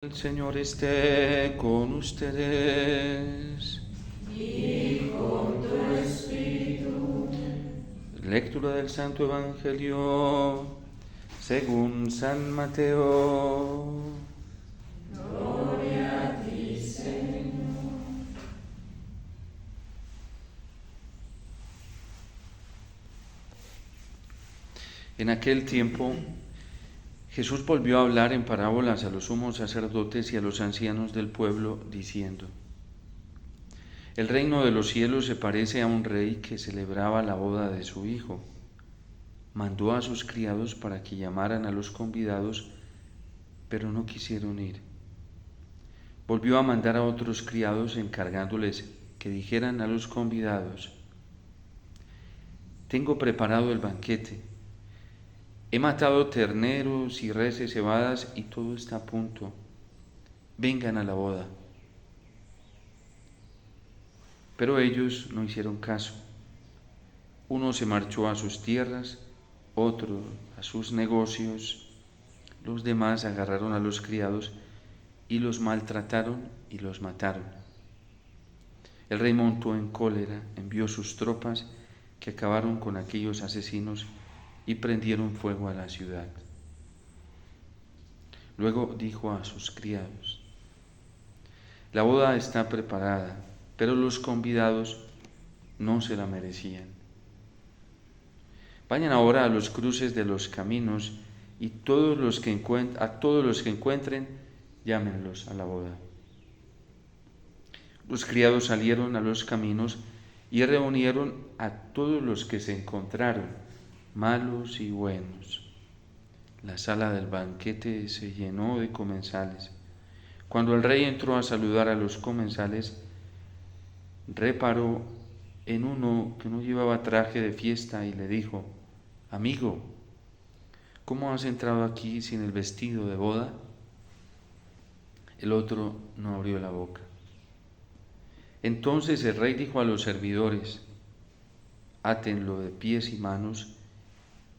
El Señor esté con ustedes. Y con tu espíritu. Lectura del Santo Evangelio según San Mateo. Gloria a ti, Señor. En aquel tiempo, Jesús volvió a hablar en parábolas a los sumos sacerdotes y a los ancianos del pueblo, diciendo: El reino de los cielos se parece a un rey que celebraba la boda de su hijo. Mandó a sus criados para que llamaran a los convidados, pero no quisieron ir. Volvió a mandar a otros criados encargándoles que dijeran a los convidados: Tengo preparado el banquete. He matado terneros y reses cebadas y todo está a punto. Vengan a la boda. Pero ellos no hicieron caso. Uno se marchó a sus tierras, otro a sus negocios. Los demás agarraron a los criados y los maltrataron y los mataron. El rey montó en cólera, envió sus tropas que acabaron con aquellos asesinos y prendieron fuego a la ciudad. Luego dijo a sus criados: La boda está preparada, pero los convidados no se la merecían. Vayan ahora a los cruces de los caminos y a todos los que encuentren, llámenlos a la boda. Los criados salieron a los caminos y reunieron a todos los que se encontraron, malos y buenos. La sala del banquete se llenó de comensales. Cuando el rey entró a saludar a los comensales, reparó en uno que no llevaba traje de fiesta y le dijo: Amigo, ¿cómo has entrado aquí sin el vestido de boda? El otro no abrió la boca. Entonces el rey dijo a los servidores: Átenlo de pies y manos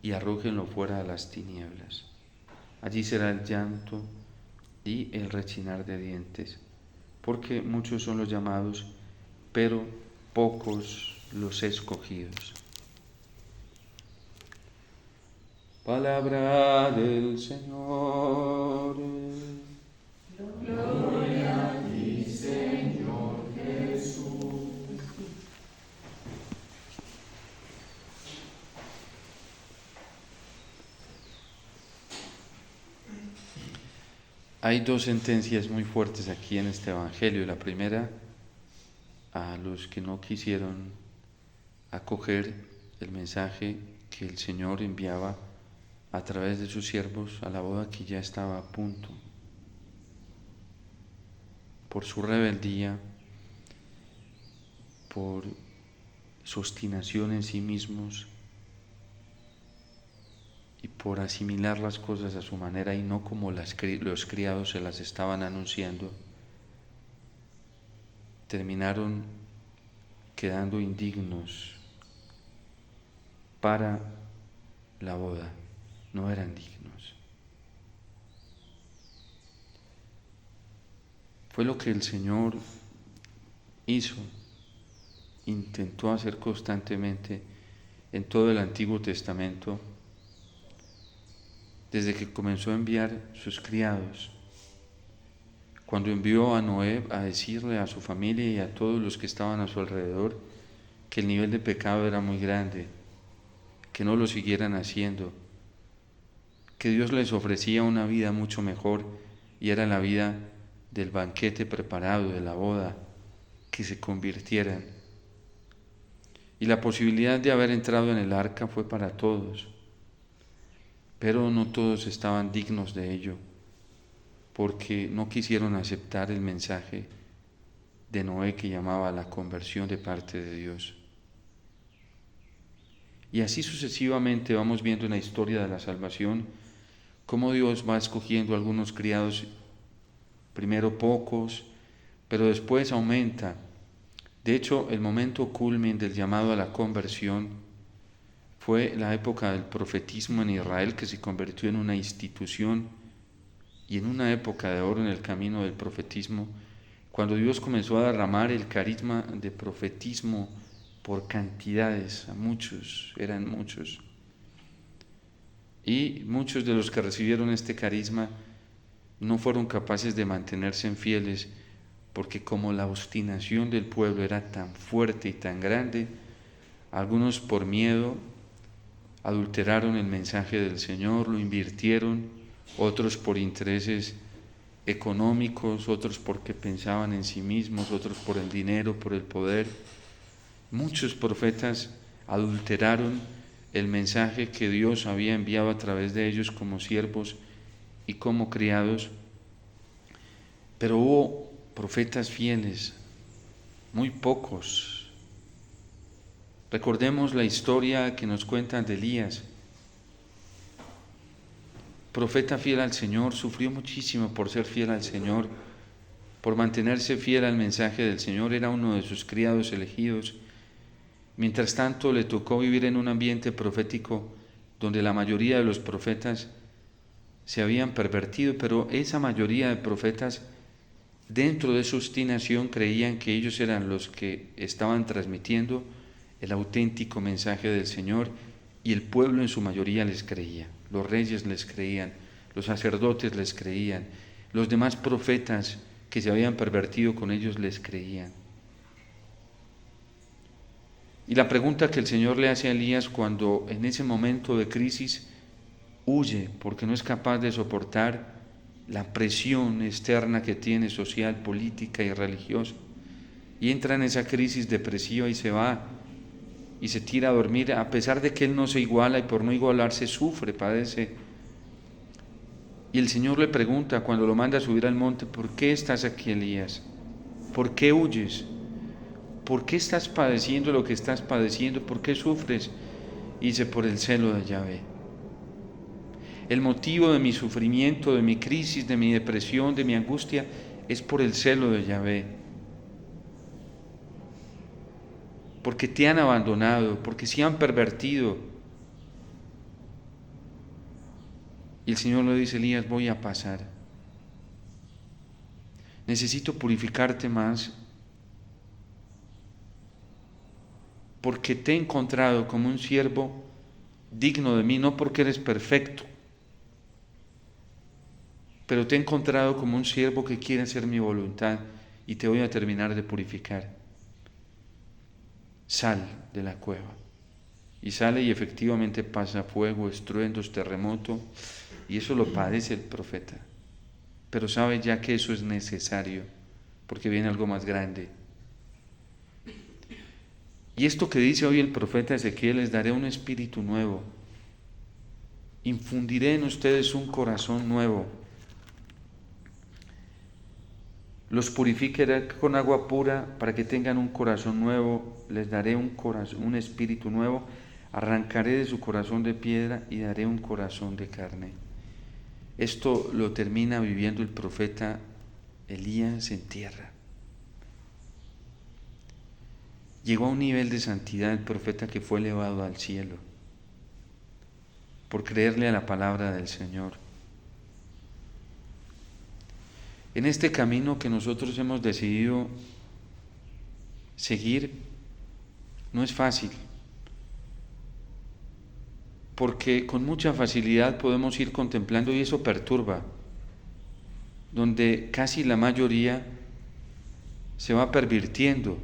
y arrójenlo fuera a las tinieblas. Allí será el llanto y el rechinar de dientes, porque muchos son los llamados, pero pocos los escogidos. Palabra del Señor. Gloria a ti, Señor Jesús. Hay dos sentencias muy fuertes aquí en este Evangelio. La primera, a los que no quisieron acoger el mensaje que el Señor enviaba a través de sus siervos a la boda que ya estaba a punto. Por su rebeldía, por su obstinación en sí mismos y por asimilar las cosas a su manera y no como los criados se las estaban anunciando, terminaron quedando indignos para la boda, no eran dignos. Fue lo que el Señor hizo, intentó hacer constantemente en todo el Antiguo Testamento, desde que comenzó a enviar sus criados. Cuando envió a Noé a decirle a su familia y a todos los que estaban a su alrededor que el nivel de pecado era muy grande, que no lo siguieran haciendo, que Dios les ofrecía una vida mucho mejor y era la vida del banquete preparado, de la boda, que se convirtieran. Y la posibilidad de haber entrado en el arca fue para todos, pero no todos estaban dignos de ello, porque no quisieron aceptar el mensaje de Noé que llamaba a la conversión de parte de Dios. Y así sucesivamente vamos viendo en la historia de la salvación cómo Dios va escogiendo algunos criados, primero pocos, pero después aumenta. De hecho, el momento culmen del llamado a la conversión fue la época del profetismo en Israel, que se convirtió en una institución y en una época de oro en el camino del profetismo, cuando Dios comenzó a derramar el carisma de profetismo por cantidades, a muchos, eran muchos. Y muchos de los que recibieron este carisma no fueron capaces de mantenerse fieles, porque como la obstinación del pueblo era tan fuerte y tan grande, algunos por miedo adulteraron el mensaje del Señor, lo invirtieron, otros por intereses económicos, otros porque pensaban en sí mismos, otros por el dinero, por el poder. Muchos profetas adulteraron el mensaje que Dios había enviado a través de ellos como siervos y como criados, pero hubo profetas fieles, muy pocos. Recordemos la historia que nos cuentan de Elías. Profeta fiel al Señor, sufrió muchísimo por ser fiel al Señor, por mantenerse fiel al mensaje del Señor, era uno de sus criados elegidos. Mientras tanto, le tocó vivir en un ambiente profético donde la mayoría de los profetas se habían pervertido, pero esa mayoría de profetas, dentro de su obstinación, creían que ellos eran los que estaban transmitiendo el auténtico mensaje del Señor, y el pueblo en su mayoría les creía. Los reyes les creían, los sacerdotes les creían, los demás profetas que se habían pervertido con ellos les creían. Y la pregunta que el Señor le hace a Elías cuando en ese momento de crisis huye porque no es capaz de soportar la presión externa que tiene, social, política y religiosa, y entra en esa crisis depresiva y se va y se tira a dormir, a pesar de que él no se iguala, y por no igualarse sufre, padece. Y el Señor le pregunta cuando lo manda a subir al monte: ¿por qué estás aquí, Elías? ¿Por qué huyes? ¿Por qué estás padeciendo lo que estás padeciendo? ¿Por qué sufres? Y dice: por el celo de Yahvé. El motivo de mi sufrimiento, de mi crisis, de mi depresión, de mi angustia, es por el celo de Yahvé. Porque te han abandonado, porque se han pervertido. Y el Señor le dice: Elías, voy a pasar. Necesito purificarte más, porque te he encontrado como un siervo digno de mí, no porque eres perfecto, pero te he encontrado como un siervo que quiere hacer mi voluntad, y te voy a terminar de purificar. Sal de la cueva. Y sale, y efectivamente pasa fuego, estruendos, terremoto, y eso lo padece el profeta. Pero sabe ya que eso es necesario, porque viene algo más grande. Y esto que dice hoy el profeta Ezequiel: les daré un espíritu nuevo, infundiré en ustedes un corazón nuevo, los purificaré con agua pura para que tengan un corazón nuevo, les daré un espíritu nuevo, arrancaré de su corazón de piedra y daré un corazón de carne. Esto lo termina viviendo el profeta Elías en tierra. Llegó a un nivel de santidad el profeta que fue elevado al cielo por creerle a la palabra del Señor. En este camino que nosotros hemos decidido seguir, no es fácil, porque con mucha facilidad podemos ir contemplando, y eso perturba, donde casi la mayoría se va pervirtiendo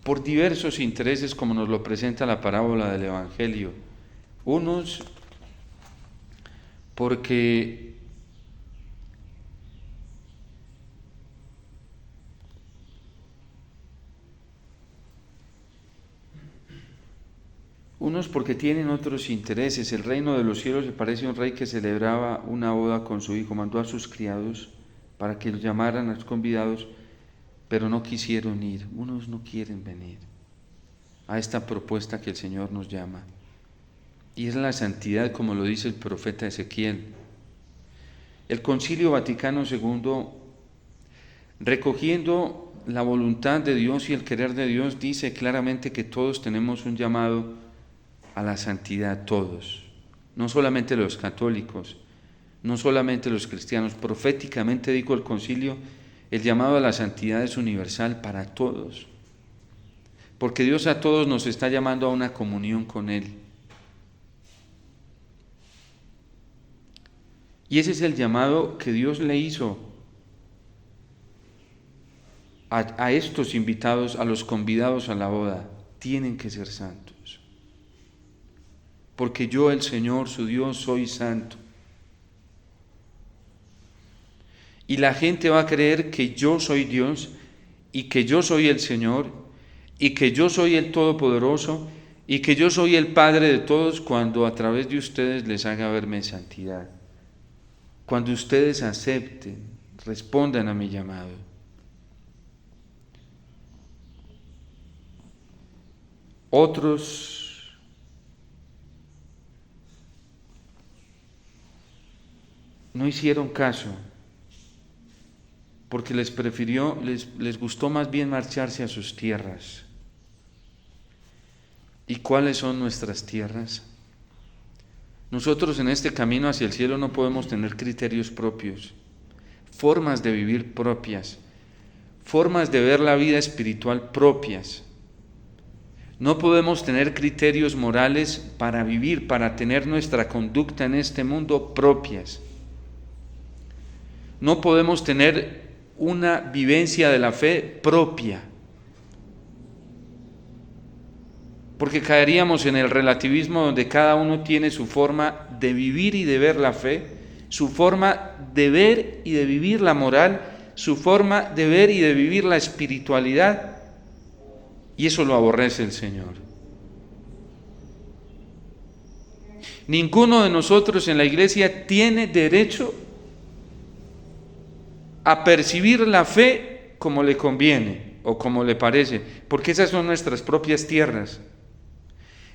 por diversos intereses, como nos lo presenta la parábola del Evangelio. Unos porque tienen otros intereses. El reino de los cielos le parece a un rey que celebraba una boda con su hijo. Mandó a sus criados para que los llamaran a los convidados, pero no quisieron ir. Unos no quieren venir a esta propuesta que el Señor nos llama. Y es la santidad, como lo dice el profeta Ezequiel. El Concilio Vaticano II, recogiendo la voluntad de Dios y el querer de Dios, dice claramente que todos tenemos un llamado a la santidad, todos. no solamente los católicos, no solamente los cristianos. Proféticamente dijo el concilio, el llamado a la santidad es universal para todos, porque Dios a todos nos está llamando a una comunión con Él. Y ese es el llamado que Dios le hizo a estos invitados, a los convidados a la boda. Tienen que ser santos, porque yo, el Señor, su Dios, soy santo. Y la gente va a creer que yo soy Dios y que yo soy el Señor y que yo soy el Todopoderoso y que yo soy el Padre de todos cuando a través de ustedes les haga verme en santidad. Cuando ustedes acepten, respondan a mi llamado. Otros no hicieron caso, porque les gustó más bien marcharse a sus tierras. ¿Y cuáles son nuestras tierras? Nosotros en este camino hacia el cielo no podemos tener criterios propios, formas de vivir propias, formas de ver la vida espiritual propias. No podemos tener criterios morales para vivir, para tener nuestra conducta en este mundo propias. No podemos tener una vivencia de la fe propia, porque caeríamos en el relativismo donde cada uno tiene su forma de vivir y de ver la fe, su forma de ver y de vivir la moral, su forma de ver y de vivir la espiritualidad, y eso lo aborrece el Señor. Ninguno de nosotros en la iglesia tiene derecho a percibir la fe como le conviene o como le parece, porque esas son nuestras propias tierras.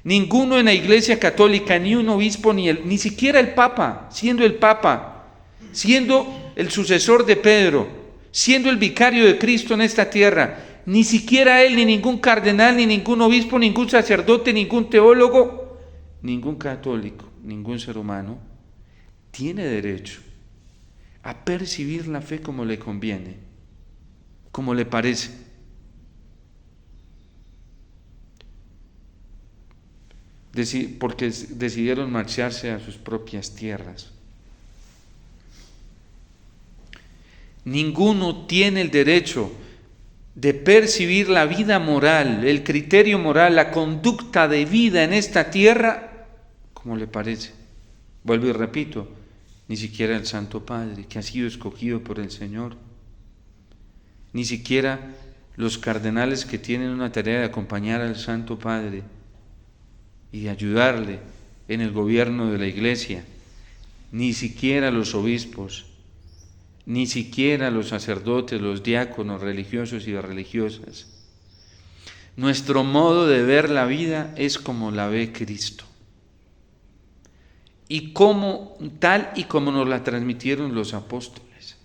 Ninguno en la iglesia católica, ni un obispo, ni siquiera el Papa, siendo el sucesor de Pedro, siendo el vicario de Cristo en esta tierra, ni siquiera él, ni ningún cardenal, ni ningún obispo, ningún sacerdote, ningún teólogo, ningún católico, ningún ser humano, tiene derecho a percibir la fe como le conviene, como le parece. Porque decidieron marcharse a sus propias tierras. Ninguno tiene el derecho de percibir la vida moral, el criterio moral, la conducta de vida en esta tierra como le parece. Vuelvo y repito, ni siquiera el Santo Padre, que ha sido escogido por el Señor, ni siquiera los cardenales que tienen una tarea de acompañar al Santo Padre y de ayudarle en el gobierno de la iglesia, ni siquiera los obispos, ni siquiera los sacerdotes, los diáconos religiosos y religiosas. Nuestro modo de ver la vida es como la ve Cristo, y tal y como nos la transmitieron los apóstoles.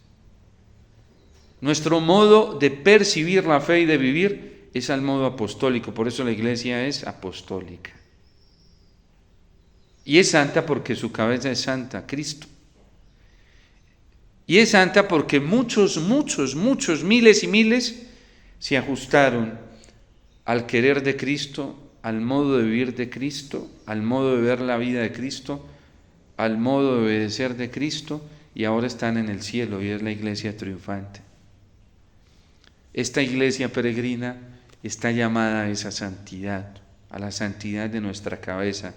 Nuestro modo de percibir la fe y de vivir es al modo apostólico, por eso la iglesia es apostólica. Y es santa porque su cabeza es santa, Cristo. Y es santa porque muchos, miles y miles se ajustaron al querer de Cristo, al modo de vivir de Cristo, al modo de ver la vida de Cristo, al modo de obedecer de Cristo, y ahora están en el cielo y es la iglesia triunfante. Esta iglesia peregrina está llamada a esa santidad, a la santidad de nuestra cabeza.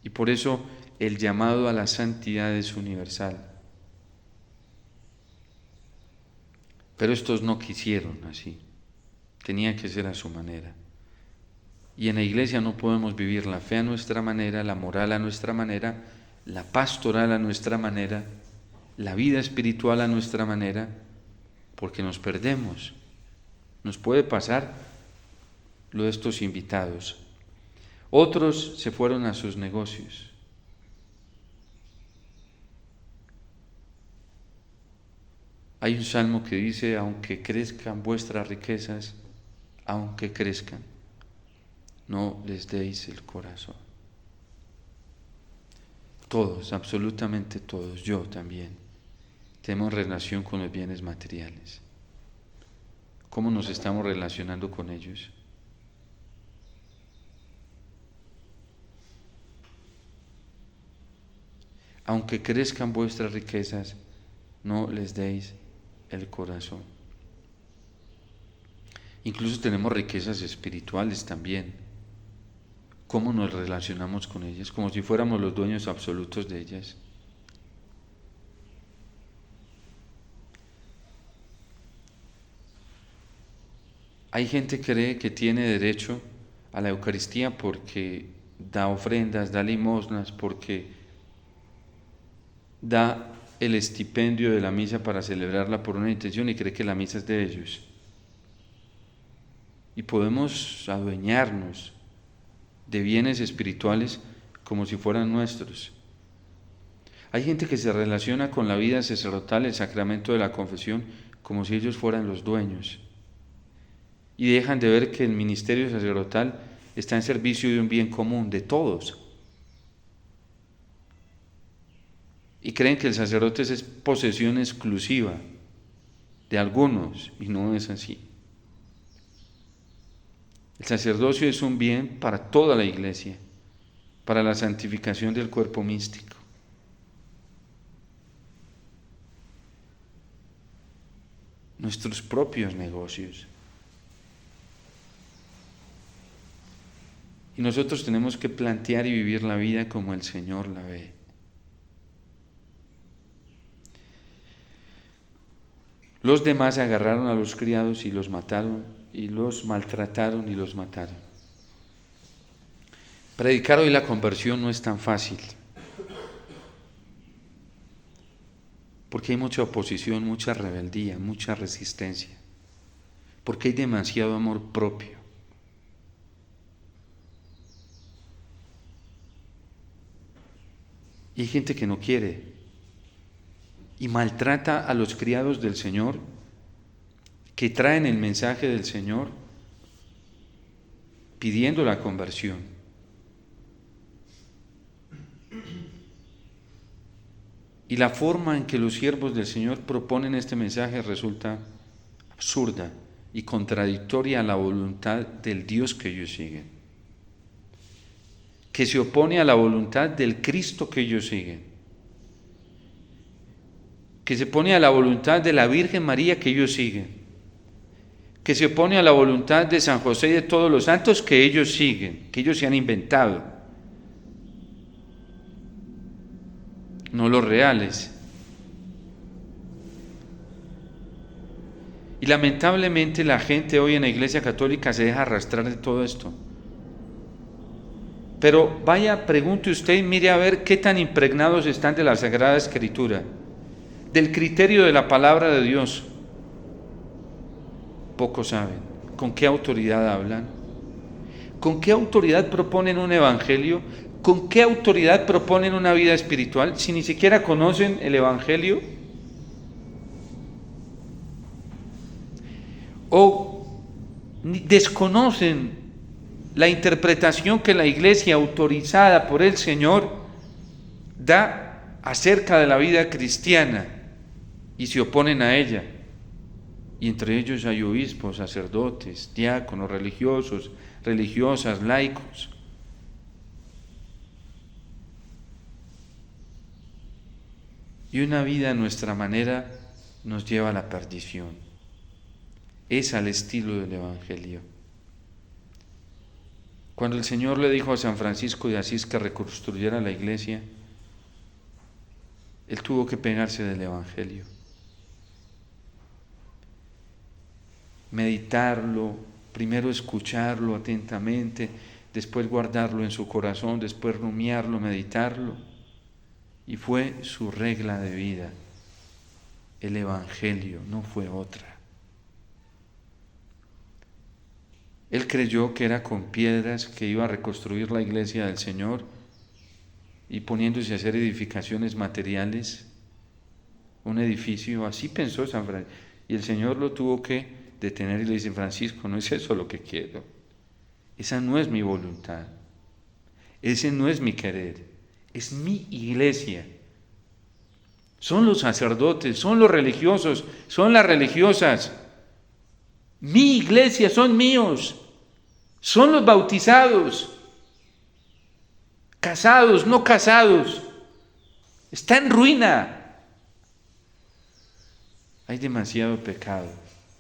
Y por eso el llamado a la santidad es universal. Pero estos no quisieron así, tenía que ser a su manera. Y en la iglesia no podemos vivir la fe a nuestra manera, la moral a nuestra manera, la pastoral a nuestra manera, la vida espiritual a nuestra manera, porque nos perdemos. Nos puede pasar lo de estos invitados. Otros se fueron a sus negocios. Hay un salmo que dice, aunque crezcan vuestras riquezas, aunque crezcan, no les deis el corazón. Todos, absolutamente todos, yo también, tenemos relación con los bienes materiales. ¿Cómo nos estamos relacionando con ellos? Aunque crezcan vuestras riquezas, no les deis el corazón. Incluso tenemos riquezas espirituales también. ¿Cómo nos relacionamos con ellas? Como si fuéramos los dueños absolutos de ellas. Hay gente que cree que tiene derecho a la Eucaristía porque da ofrendas, da limosnas, porque da el estipendio de la misa para celebrarla por una intención y cree que la misa es de ellos. Y podemos adueñarnos de bienes espirituales como si fueran nuestros. Hay gente que se relaciona con la vida sacerdotal, el sacramento de la confesión, como si ellos fueran los dueños. Y dejan de ver que el ministerio sacerdotal está en servicio de un bien común, de todos. Y creen que el sacerdote es posesión exclusiva de algunos, y no es así. El sacerdocio es un bien para toda la Iglesia, para la santificación del cuerpo místico. Nuestros propios negocios. Y nosotros tenemos que plantear y vivir la vida como el Señor la ve. Los demás agarraron a los criados y los mataron, y los maltrataron y los mataron. Predicar hoy la conversión no es tan fácil, porque hay mucha oposición, mucha rebeldía, mucha resistencia, porque hay demasiado amor propio. Y hay gente que no quiere y maltrata a los criados del Señor, que traen el mensaje del Señor pidiendo la conversión. Y la forma en que los siervos del Señor proponen este mensaje resulta absurda y contradictoria a la voluntad del Dios que ellos siguen, que se opone a la voluntad del Cristo que ellos siguen, que se opone a la voluntad de la Virgen María que ellos siguen, que se opone a la voluntad de San José y de todos los santos que ellos siguen, que ellos se han inventado, no los reales. Y lamentablemente la gente hoy en la Iglesia Católica se deja arrastrar de todo esto. Pero vaya, pregunte usted y mire a ver qué tan impregnados están de la Sagrada Escritura, del criterio de la palabra de Dios. Pocos saben. ¿Con qué autoridad hablan? ¿Con qué autoridad proponen un evangelio? ¿Con qué autoridad proponen una vida espiritual si ni siquiera conocen el evangelio? ¿O desconocen la interpretación que la Iglesia, autorizada por el Señor, da acerca de la vida cristiana y se oponen a ella? Y entre ellos hay obispos, sacerdotes, diáconos, religiosos, religiosas, laicos. Y una vida a nuestra manera nos lleva a la perdición. Es al estilo del Evangelio. Cuando el Señor le dijo a San Francisco de Asís que reconstruyera la iglesia, él tuvo que pegarse del Evangelio. Meditarlo, primero escucharlo atentamente, después guardarlo en su corazón, después rumiarlo, meditarlo. Y fue su regla de vida. El Evangelio, no fue otra. Él creyó que era con piedras que iba a reconstruir la iglesia del Señor y poniéndose a hacer edificaciones materiales, un edificio, así pensó San Francisco. Y el Señor lo tuvo que detener y le dice: Francisco, no es eso lo que quiero. Esa no es mi voluntad. Ese no es mi querer. es mi iglesia. Son los sacerdotes, son los religiosos, son las religiosas. Mi iglesia son míos, son los bautizados, casados, no casados. Está en ruina. Hay demasiado pecado,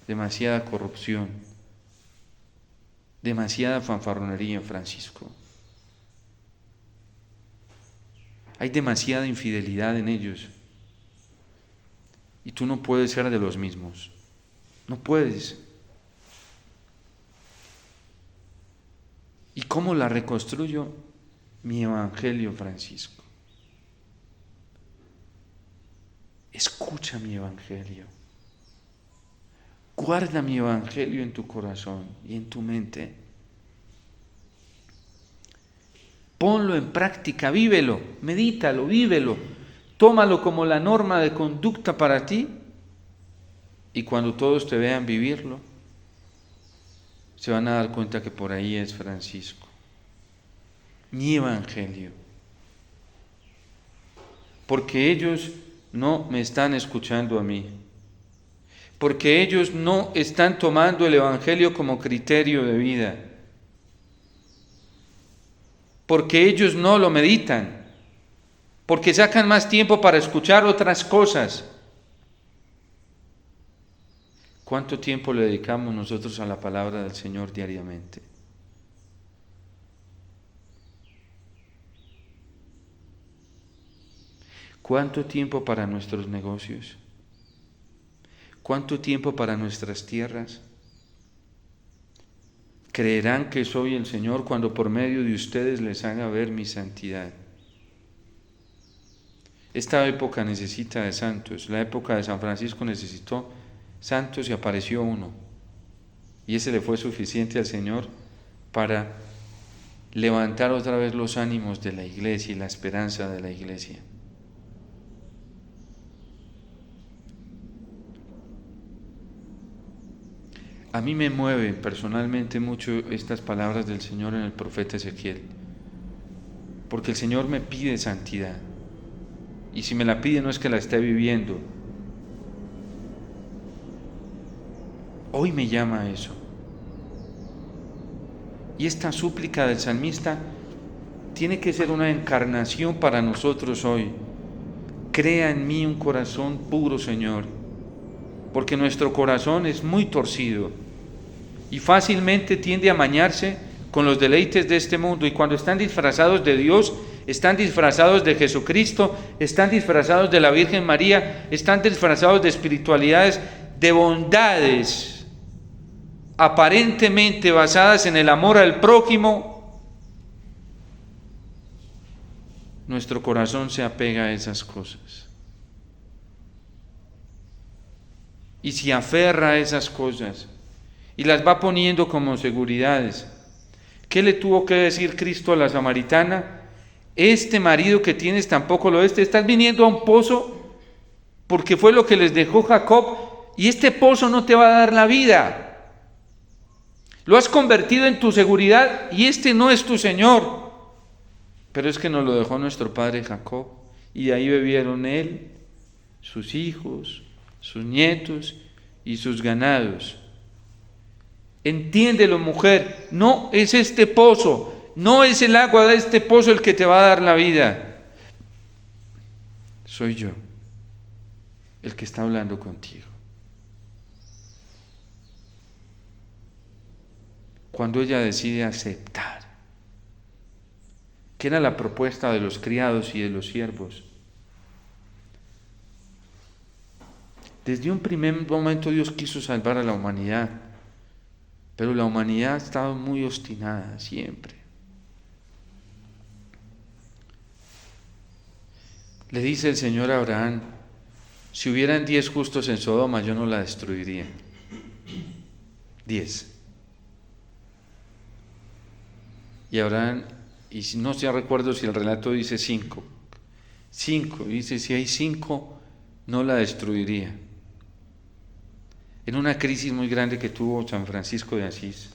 demasiada corrupción, demasiada fanfarronería en Francisco. Hay demasiada infidelidad en ellos. Y tú no puedes ser de los mismos. No puedes. ¿Y cómo la reconstruyo? Mi evangelio, Francisco. Escucha mi evangelio. Guarda mi evangelio en tu corazón y en tu mente. Ponlo en práctica, vívelo, medítalo, vívelo. Tómalo como la norma de conducta para ti. Y cuando todos te vean vivirlo, se van a dar cuenta que por ahí es Francisco. Mi evangelio. Porque ellos no me están escuchando a mí. Porque ellos no están tomando el evangelio como criterio de vida. Porque ellos no lo meditan. Porque sacan más tiempo para escuchar otras cosas. ¿Cuánto tiempo le dedicamos nosotros a la palabra del Señor diariamente? ¿Cuánto tiempo para nuestros negocios? ¿Cuánto tiempo para nuestras tierras? Creerán que soy el Señor cuando por medio de ustedes les haga ver mi santidad. Esta época necesita de santos. La época de San Francisco necesitó santos y apareció uno. Y ese le fue suficiente al Señor para levantar otra vez los ánimos de la iglesia y la esperanza de la iglesia. A mí me mueven personalmente mucho estas palabras del Señor en el profeta Ezequiel, porque el Señor me pide santidad, y si me la pide no es que la esté viviendo. Hoy me llama a eso. Y esta súplica del salmista tiene que ser una encarnación para nosotros hoy. Crea en mí un corazón puro, Señor, porque nuestro corazón es muy torcido y fácilmente tiende a amañarse con los deleites de este mundo, y cuando están disfrazados de Dios, están disfrazados de Jesucristo, están disfrazados de la Virgen María, están disfrazados de espiritualidades, de bondades aparentemente basadas en el amor al prójimo. Nuestro corazón se apega a esas cosas y se aferra a esas cosas y las va poniendo como seguridades. ¿Qué le tuvo que decir Cristo a la samaritana? Este marido que tienes tampoco lo es. Te estás viniendo a un pozo porque fue lo que les dejó Jacob, y este pozo no te va a dar la vida. Lo has convertido en tu seguridad y este no es tu Señor. Pero es que nos lo dejó nuestro padre Jacob, y de ahí bebieron él, sus hijos, sus nietos y sus ganados. Entiéndelo, mujer, no es este pozo, no es el agua de este pozo el que te va a dar la vida. Soy yo el que está hablando contigo. Cuando ella decide aceptar, que era la propuesta de los criados y de los siervos, desde un primer momento Dios quiso salvar a la humanidad, pero la humanidad ha estado muy obstinada siempre. Le dice el Señor a Abraham: si hubieran 10 justos en Sodoma, yo no la destruiría. 10. Y Abraham, y no sé, recuerdo si el relato dice 5. 5, dice, si hay 5, no la destruiría. En una crisis muy grande que tuvo San Francisco de Asís,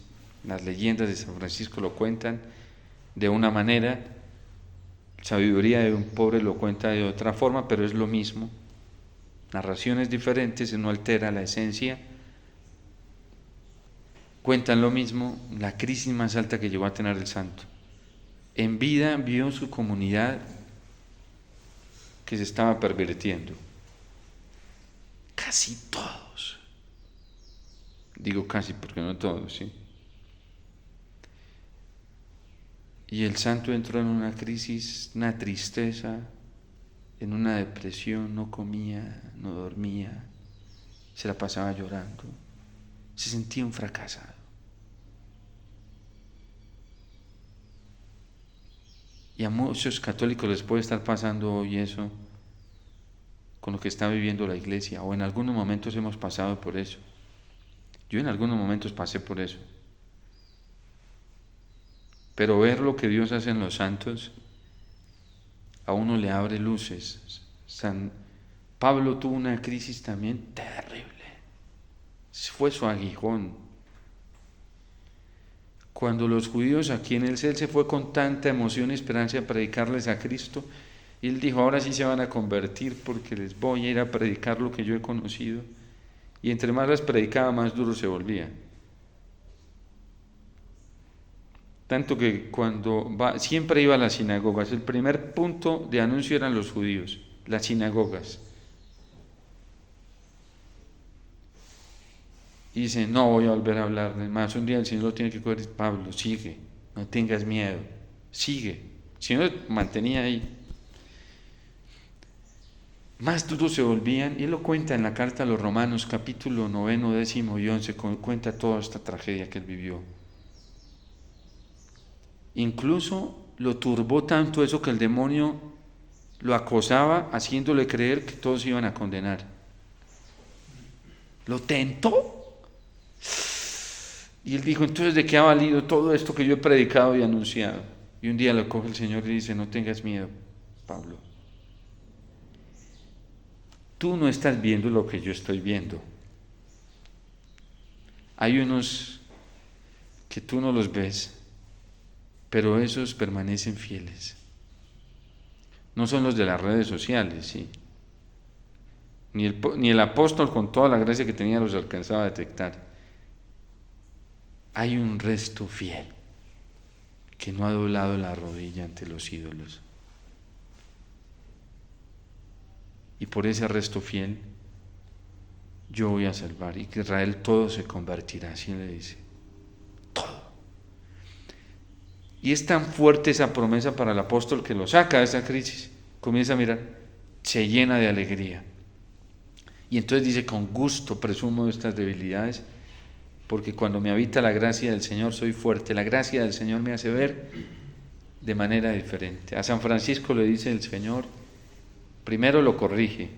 las leyendas de San Francisco lo cuentan de una manera, Sabiduría de un pobre lo cuenta de otra forma, pero es lo mismo. Narraciones diferentes, no altera la esencia. Cuentan lo mismo, la crisis más alta que llegó a tener el santo. En vida vio su comunidad que se estaba pervirtiendo. Casi todos. Digo casi porque no todos, ¿sí? Y el santo entró en una crisis, una tristeza, en una depresión, no comía, no dormía, se la pasaba llorando, se sentía un fracasado. Y a muchos católicos les puede estar pasando hoy eso con lo que está viviendo la iglesia, o en algunos momentos hemos pasado por eso. Yo en algunos momentos pasé por eso. Pero ver lo que Dios hace en los santos, a uno le abre luces. San Pablo tuvo una crisis también terrible. Fue su aguijón. Cuando los judíos aquí en el cel se fue con tanta emoción y esperanza a predicarles a Cristo, y él dijo, ahora sí se van a convertir porque les voy a ir a predicar lo que yo he conocido. Y entre más las predicaba, más duro se volvía. Tanto que siempre iba a las sinagogas. El primer punto de anuncio eran los judíos, las sinagogas. Y dice, no voy a volver a hablarles más. Un día el Señor lo tiene que coger. Pablo, sigue, no tengas miedo, sigue. El Señor mantenía ahí. Más duros se volvían, y él lo cuenta en la carta a los Romanos, capítulo 9, 10 y 11, cuenta toda esta tragedia que él vivió. Incluso lo turbó tanto eso que el demonio lo acosaba, haciéndole creer que todos iban a condenar. Lo tentó. Y él dijo, entonces, ¿de qué ha valido todo esto que yo he predicado y anunciado? Y un día lo coge el Señor y dice, no tengas miedo, Pablo. Tú no estás viendo lo que yo estoy viendo. Hay unos que tú no los ves, pero esos permanecen fieles. No son los de las redes sociales, ¿sí? Ni el apóstol con toda la gracia que tenía los alcanzaba a detectar. Hay un resto fiel que no ha doblado la rodilla ante los ídolos. Y por ese resto fiel yo voy a salvar, y que Israel todo se convertirá, así le dice. Todo. Y es tan fuerte esa promesa para el apóstol que lo saca de esa crisis. Comienza a mirar, se llena de alegría. Y entonces dice, con gusto presumo de estas debilidades, porque cuando me habita la gracia del Señor soy fuerte. La gracia del Señor me hace ver de manera diferente. A San Francisco le dice el Señor, primero lo corrige,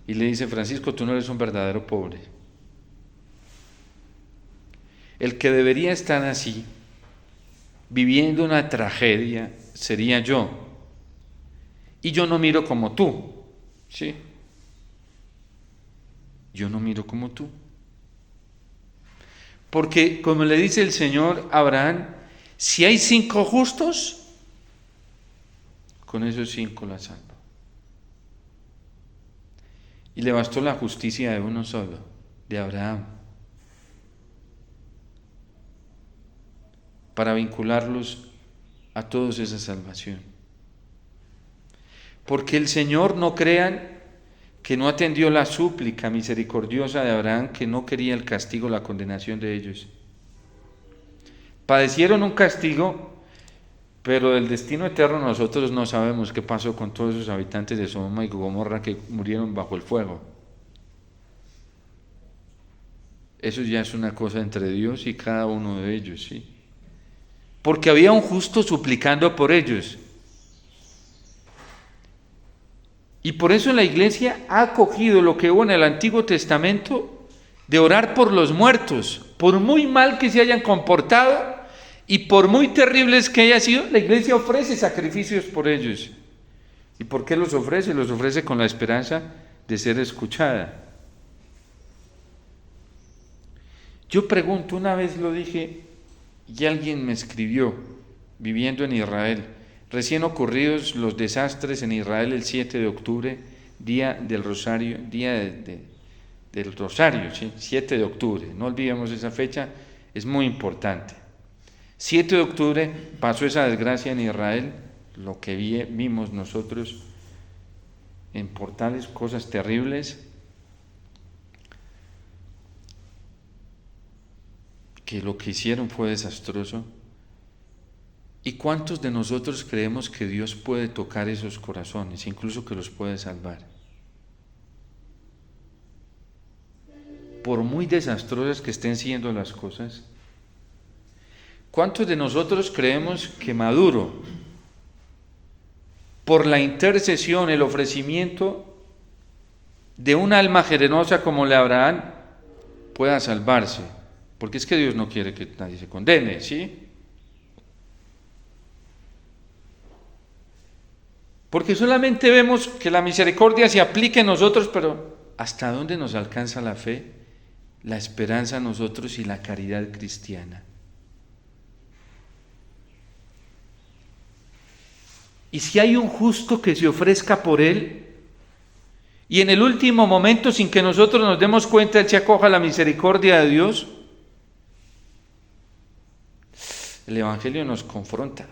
y le dice, Francisco, tú no eres un verdadero pobre. El que debería estar así, viviendo una tragedia, sería yo. Y yo no miro como tú, ¿sí? Yo no miro como tú. Porque, como le dice el Señor a Abraham, si hay 5 justos, con esos 5 la salvo. Y le bastó la justicia de uno solo, de Abraham, para vincularlos a todos esa salvación. Porque el Señor, no crean que no atendió la súplica misericordiosa de Abraham, que no quería el castigo, la condenación de ellos. Padecieron un castigo, pero del destino eterno nosotros no sabemos qué pasó con todos esos habitantes de Sodoma y Gomorra que murieron bajo el fuego. Eso ya es una cosa entre Dios y cada uno de ellos, ¿sí? Porque había un justo suplicando por ellos. Y por eso la Iglesia ha acogido lo que hubo en el Antiguo Testamento de orar por los muertos, por muy mal que se hayan comportado y por muy terribles que haya sido, la Iglesia ofrece sacrificios por ellos. ¿Y por qué los ofrece? Los ofrece con la esperanza de ser escuchada. Yo pregunto, una vez lo dije y alguien me escribió, viviendo en Israel, recién ocurridos los desastres en Israel el 7 de octubre, día del Rosario, del Rosario, ¿sí? 7 de octubre, no olvidemos esa fecha, es muy importante. 7 de octubre pasó esa desgracia en Israel, lo que vimos nosotros en portales, cosas terribles, que lo que hicieron fue desastroso. ¿Y cuántos de nosotros creemos que Dios puede tocar esos corazones, incluso que los puede salvar? Por muy desastrosas que estén siendo las cosas, ¿cuántos de nosotros creemos que Maduro, por la intercesión, el ofrecimiento de un alma generosa como la de Abraham, pueda salvarse? Porque es que Dios no quiere que nadie se condene, ¿sí? Porque solamente vemos que la misericordia se aplica en nosotros, pero ¿hasta dónde nos alcanza la fe, la esperanza en nosotros y la caridad cristiana? Y si hay un justo que se ofrezca por él, y en el último momento, sin que nosotros nos demos cuenta, él se acoja a la misericordia de Dios, el Evangelio nos confronta.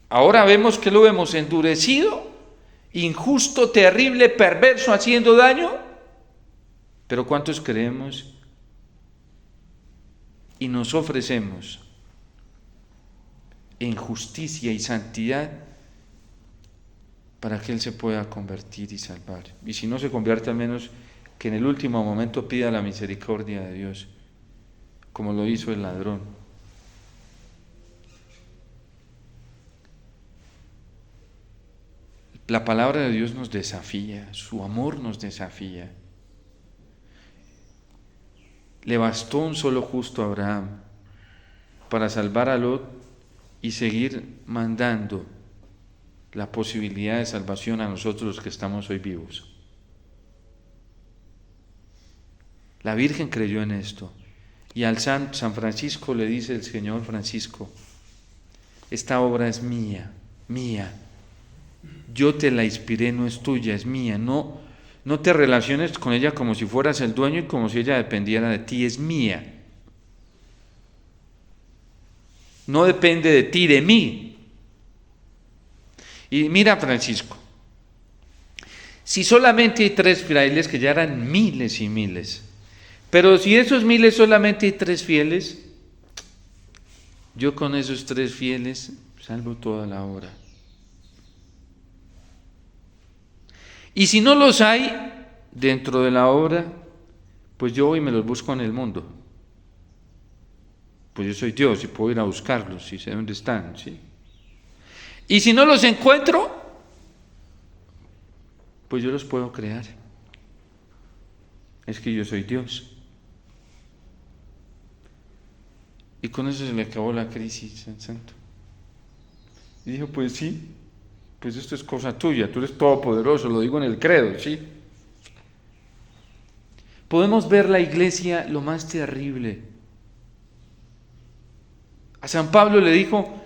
Ahora vemos que lo hemos endurecido, injusto, terrible, perverso, haciendo daño, pero ¿cuántos creemos y nos ofrecemos en justicia y santidad para que Él se pueda convertir y salvar? Y si no se convierte, al menos que en el último momento pida la misericordia de Dios, como lo hizo el ladrón. La palabra de Dios nos desafía, su amor nos desafía. Le bastó un solo justo a Abraham para salvar a Lot y seguir mandando la posibilidad de salvación a nosotros los que estamos hoy vivos. La Virgen creyó en esto, y al San Francisco le dice el Señor: Francisco, esta obra es mía, mía. Yo te la inspiré, no es tuya, es mía. No te relaciones con ella como si fueras el dueño y como si ella dependiera de ti, es mía. No depende de ti, de mí. Y mira, Francisco, si solamente hay 3 frailes, que ya eran miles y miles, pero si esos miles solamente hay 3 fieles, yo con esos 3 fieles salvo toda la obra. Y si no los hay dentro de la obra, pues yo voy y me los busco en el mundo. Pues yo soy Dios y puedo ir a buscarlos y sé dónde están, ¿sí? Y si no los encuentro, pues yo los puedo crear. Es que yo soy Dios. Y con eso se le acabó la crisis, santo. Y dijo: pues sí, pues esto es cosa tuya, tú eres todopoderoso, lo digo en el credo, ¿sí? Podemos ver la iglesia lo más terrible. A San Pablo le dijo,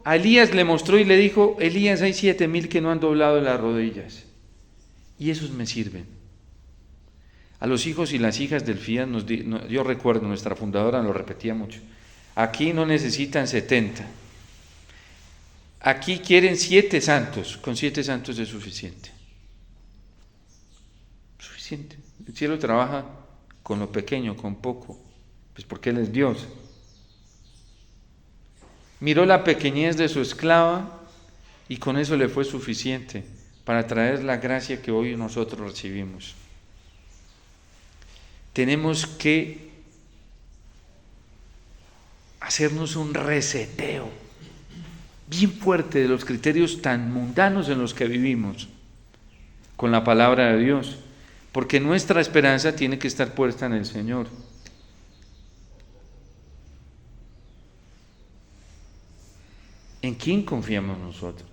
a Elías le mostró y le dijo: Elías, hay 7,000 que no han doblado las rodillas, y esos me sirven. A los hijos y las hijas del FIAT, yo recuerdo, nuestra fundadora lo repetía mucho: aquí no necesitan 70. Aquí quieren 7 santos, con 7 santos es suficiente. Suficiente. El cielo trabaja con lo pequeño, con poco, pues porque Él es Dios. Miró la pequeñez de su esclava y con eso le fue suficiente para traer la gracia que hoy nosotros recibimos. Tenemos que hacernos un reseteo bien fuerte de los criterios tan mundanos en los que vivimos con la palabra de Dios, porque nuestra esperanza tiene que estar puesta en el Señor. ¿En quién confiamos nosotros?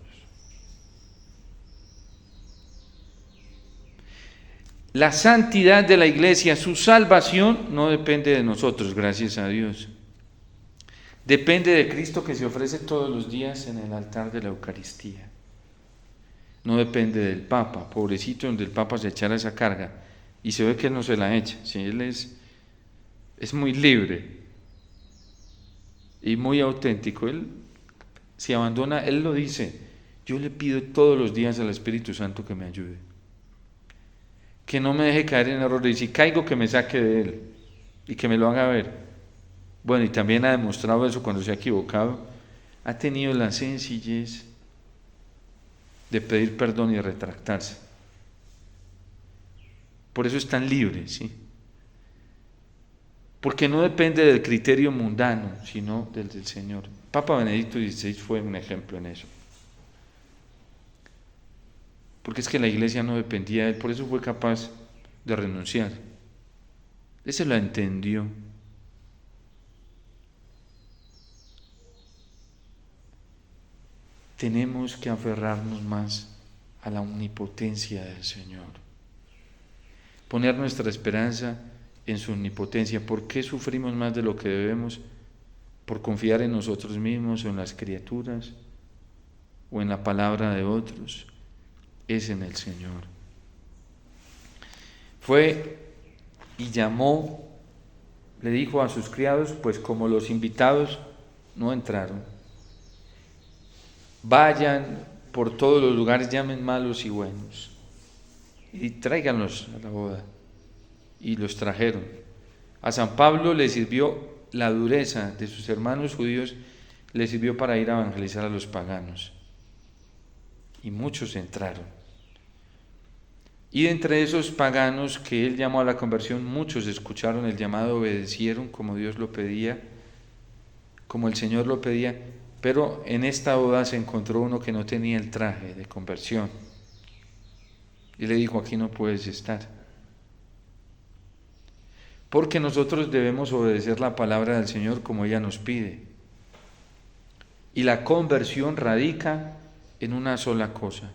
La santidad de la iglesia, su salvación, no depende de nosotros, gracias a Dios. Depende de Cristo que se ofrece todos los días en el altar de la Eucaristía. No depende del Papa, pobrecito donde el Papa se echara esa carga y se ve que él no se la echa. ¿Sí? Él es muy libre y muy auténtico. Él se abandona, él lo dice, yo le pido todos los días al Espíritu Santo que me ayude, que no me deje caer en errores, y si caigo que me saque de él y que me lo haga ver. Bueno, y también ha demostrado eso cuando se ha equivocado, ha tenido la sencillez de pedir perdón y de retractarse. Por eso es tan libre, ¿sí? Porque no depende del criterio mundano, sino del Señor. Papa Benedicto XVI fue un ejemplo en eso. Porque es que la iglesia no dependía de él, por eso fue capaz de renunciar. Ese lo entendió. Tenemos que aferrarnos más a la omnipotencia del Señor. Poner nuestra esperanza en su omnipotencia. ¿Por qué sufrimos más de lo que debemos? ¿Por confiar en nosotros mismos o en las criaturas o en la palabra de otros? Es en el Señor. Fue y llamó, le dijo a sus criados, pues como los invitados no entraron, vayan por todos los lugares, llamen malos y buenos y tráiganlos a la boda. Y los trajeron. A San Pablo le sirvió la dureza de sus hermanos judíos, le sirvió para ir a evangelizar a los paganos. Y muchos entraron. Y de entre esos paganos que él llamó a la conversión, muchos escucharon el llamado, obedecieron como Dios lo pedía, como el Señor lo pedía, pero en esta boda se encontró uno que no tenía el traje de conversión. Y le dijo, aquí no puedes estar. Porque nosotros debemos obedecer la palabra del Señor como ella nos pide. Y la conversión radica en una sola cosa,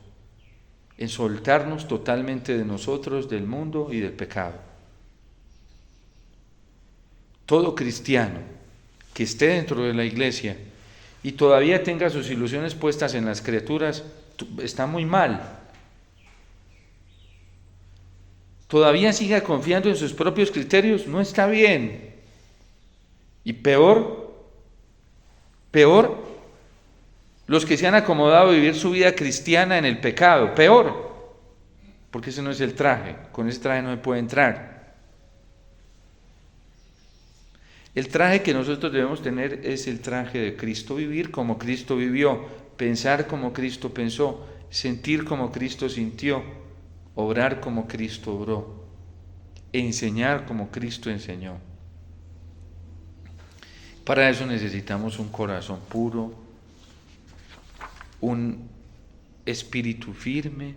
en soltarnos totalmente de nosotros, del mundo y del pecado. Todo cristiano que esté dentro de la iglesia y todavía tenga sus ilusiones puestas en las criaturas, está muy mal. Todavía siga confiando en sus propios criterios, no está bien. Y peor, los que se han acomodado a vivir su vida cristiana en el pecado, peor, porque ese no es el traje, con ese traje no se puede entrar. El traje que nosotros debemos tener es el traje de Cristo, vivir como Cristo vivió, pensar como Cristo pensó, sentir como Cristo sintió, obrar como Cristo obró, enseñar como Cristo enseñó. Para eso necesitamos un corazón puro, un espíritu firme,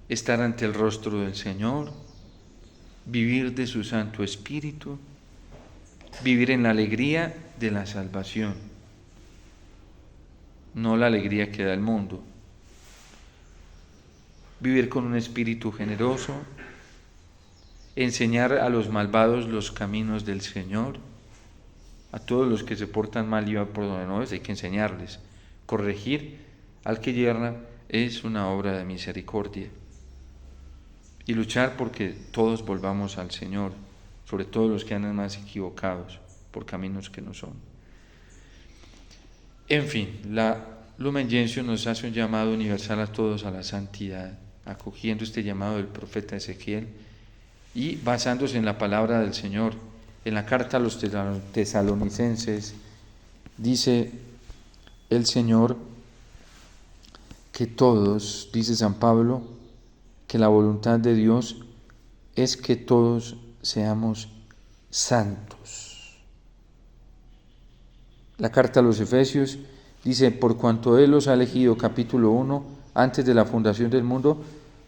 estar ante el rostro del Señor, vivir de su Santo Espíritu, vivir en la alegría de la salvación, no la alegría que da el mundo. Vivir con un espíritu generoso, enseñar a los malvados los caminos del Señor, a todos los que se portan mal y van por donde no es, hay que enseñarles. Corregir al que yerra es una obra de misericordia. Y luchar porque todos volvamos al Señor, sobre todo los que andan más equivocados por caminos que no son. En fin, la Lumen Gentium nos hace un llamado universal a todos a la santidad, acogiendo este llamado del profeta Ezequiel y basándose en la palabra del Señor. En la carta a los tesalonicenses dice el Señor que todos, dice San Pablo, que la voluntad de Dios es que todos seamos santos. La carta a los Efesios dice, por cuanto Él los ha elegido, capítulo 1, antes de la fundación del mundo,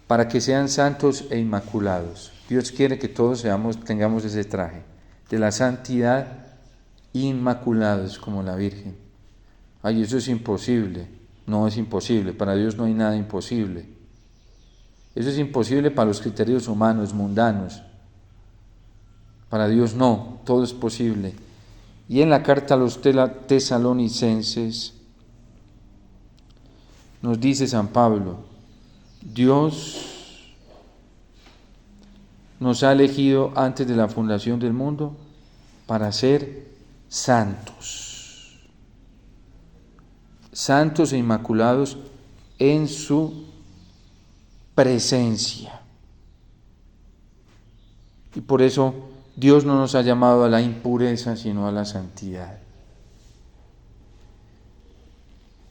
para que sean santos e inmaculados. Dios quiere que todos tengamos ese traje de la santidad, inmaculados como la Virgen. Ay, eso es imposible. No es imposible, para Dios no hay nada imposible. Eso es imposible para los criterios humanos, mundanos. Para Dios no, todo es posible. Y en la carta a los tesalonicenses nos dice San Pablo, Dios nos ha elegido antes de la fundación del mundo para ser santos, santos e inmaculados en su presencia. Y por eso Dios no nos ha llamado a la impureza, sino a la santidad.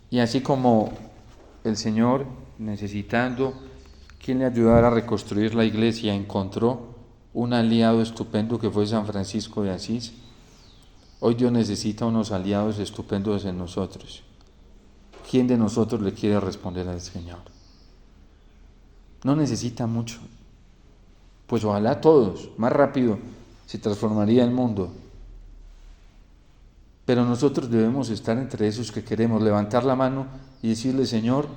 Y así como el Señor, necesitando quien le ayudara a reconstruir la iglesia, encontró un aliado estupendo que fue San Francisco de Asís, hoy Dios necesita unos aliados estupendos en nosotros. ¿Quién de nosotros le quiere responder al Señor? No necesita mucho. Pues ojalá todos, más rápido se transformaría el mundo. Pero nosotros debemos estar entre esos que queremos levantar la mano y decirle, Señor,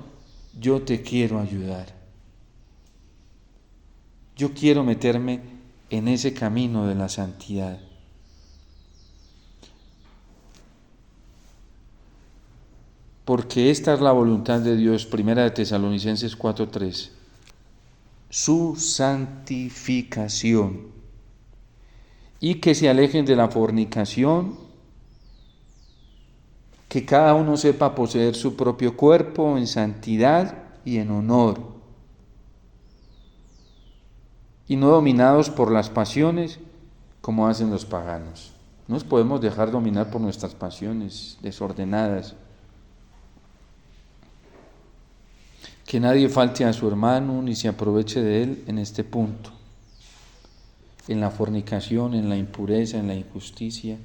yo te quiero ayudar. Yo quiero meterme en ese camino de la santidad. Porque esta es la voluntad de Dios, 1 de Tesalonicenses 4:3. Su santificación, y que se alejen de la fornicación, que cada uno sepa poseer su propio cuerpo en santidad y en honor, y no dominados por las pasiones como hacen los paganos. No nos podemos dejar dominar por nuestras pasiones desordenadas. Que nadie falte a su hermano ni se aproveche de él en este punto, en la fornicación, en la impureza, en la injusticia.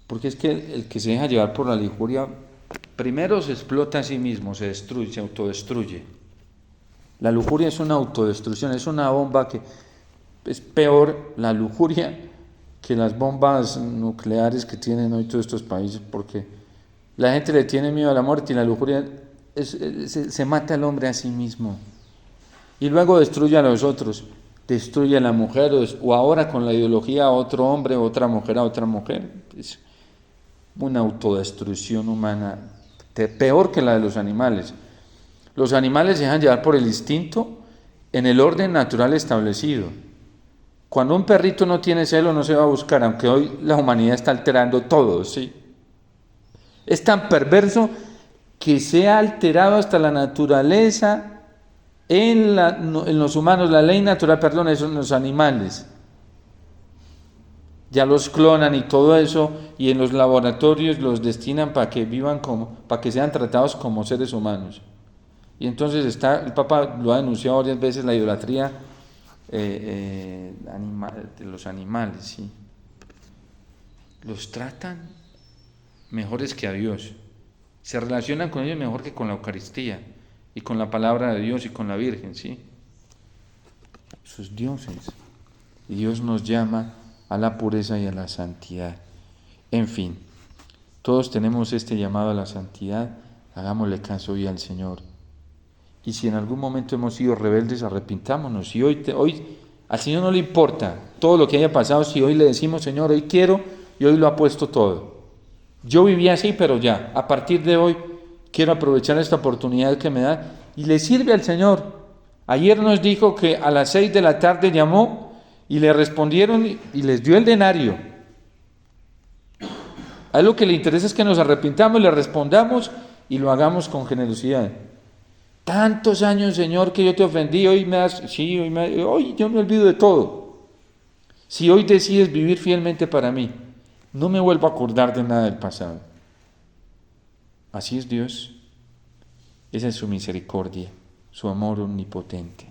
Porque es que el que se deja llevar por la lujuria, primero se explota a sí mismo, se destruye, se autodestruye. La lujuria es una autodestrucción, es una bomba que es peor la lujuria que las bombas nucleares que tienen hoy todos estos países, porque la gente le tiene miedo a la muerte y la lujuria se mata al hombre a sí mismo. Y luego destruye a los otros, destruye a la mujer o ahora con la ideología a otro hombre, otra mujer a otra mujer. Es una autodestrucción humana peor que la de los animales. Los animales se dejan llevar por el instinto en el orden natural establecido. Cuando un perrito no tiene celo no se va a buscar, aunque hoy la humanidad está alterando todo, ¿sí? Es tan perverso que se ha alterado hasta la naturaleza en los humanos, la ley natural, eso en los animales. Ya los clonan y todo eso, y en los laboratorios los destinan para que vivan para que sean tratados como seres humanos. Y entonces el Papa lo ha denunciado varias veces, la idolatría de los animales, ¿sí? Los tratan mejores que a Dios, se relacionan con ellos mejor que con la Eucaristía y con la palabra de Dios y con la Virgen, ¿sí? Sus dioses. Y Dios nos llama a la pureza y a la santidad. En fin, todos tenemos este llamado a la santidad, hagámosle caso hoy al Señor. Y si en algún momento hemos sido rebeldes, arrepintámonos. Y hoy al Señor no le importa todo lo que haya pasado, si hoy le decimos, Señor, hoy quiero, y hoy lo apuesto todo. Yo vivía así, pero ya, a partir de hoy quiero aprovechar esta oportunidad que me da y le sirve al Señor. Ayer nos dijo que a las 6 de la tarde llamó y le respondieron y les dio el denario. A él lo que le interesa es que nos arrepintamos, le respondamos y lo hagamos con generosidad. Tantos años, Señor, que yo te ofendí, hoy me das, sí, hoy yo me olvido de todo. Si hoy decides vivir fielmente para mí, no me vuelvo a acordar de nada del pasado. Así es Dios. Esa es su misericordia, su amor omnipotente.